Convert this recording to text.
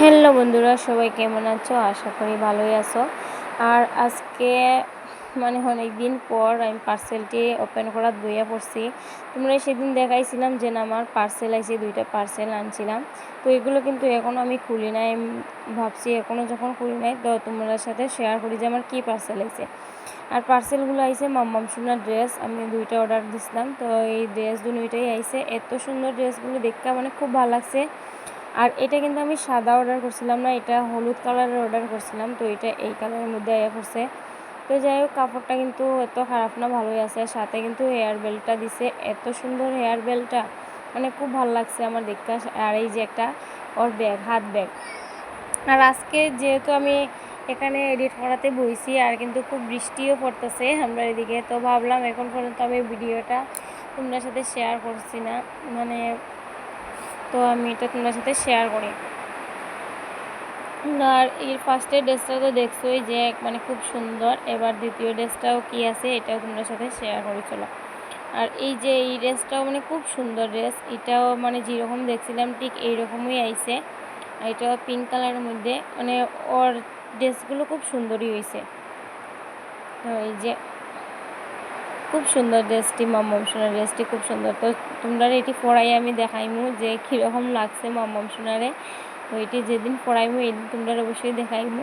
Hello বন্ধুরা, সবাই কেমন আছো? আশা করি ভালোই আছো। আর আজকে অনেক দিন পর আমি পার্সেলটি ওপেন করার বইয়া পড়ছি। তোমরা সেদিন দেখাইছিলাম যে না আমার পার্সেল আইছে, 2টা পার্সেল আনছিলাম। তো এগুলো কিন্তু এখনও আমি খুলি নাই। আমি ভাবছি এখনও যখন খুলি নাই তো তোমাদের সাথে শেয়ার করি যে আমার কী পার্সেল আইছে। আর পার্সেলগুলো আইছে মাম্মাম সোনার ড্রেস। আমি 2টা অর্ডার দিছিলাম, তো এই ড্রেস দুইটাই আইছে। এত সুন্দর ড্রেসগুলো দেখতে খুব ভালো লাগছে। আর এটা কিন্তু আমি সাদা অর্ডার করছিলাম না, এটা হলুদ কালারের অর্ডার করছিলাম। তো এটা এই কালারের মধ্যে আয়া পড়ছে। তো যাই হোক, কাপড়টা কিন্তু এত খারাপ না, ভালোই আছে। সাথে কিন্তু হেয়ার বেল্টটা দিছে, এত সুন্দর হেয়ার বেল্টটা, খুব ভালো লাগছে আমার দেখতে। আর এই যে একটা ওর ব্যাগ, হাত ব্যাগ। আর আজকে যেহেতু আমি এখানে এডিট করাতে বইছি, আর কিন্তু খুব বৃষ্টিও পড়তেছে আমরা এদিকে, তো ভাবলাম এখন পর্যন্ত আমি ভিডিওটা তোমাদের সাথে শেয়ার করছি না, তো আমি এটা তোমাদের সাথে শেয়ার করি। আর এই ফার্স্টের ড্রেসটা তো দেখছোই যে খুব সুন্দর। এবার দ্বিতীয় ড্রেসটাও কি আছে এটাও তোমাদের সাথে শেয়ার করি, চলো। আর এই যে এই ড্রেসটাও খুব সুন্দর ড্রেস। এটাও যেরকম দেখছিলাম ঠিক এইরকমই আইছে। এটাও পিঙ্ক কালারের মধ্যে, ওর ড্রেসগুলো খুব সুন্দরই হয়েছে। তো এই যে খুব সুন্দর ড্রেসটি, মাম্মাম সোনার ড্রেসটি খুব সুন্দর। তো তোমরা এটি পরাই আমি দেখাইমু যে কীরকম লাগছে মাম্মাম সোনারে। তো এটি যেদিন পরাইমু এই দিন তোমরা অবশ্যই দেখাইমু।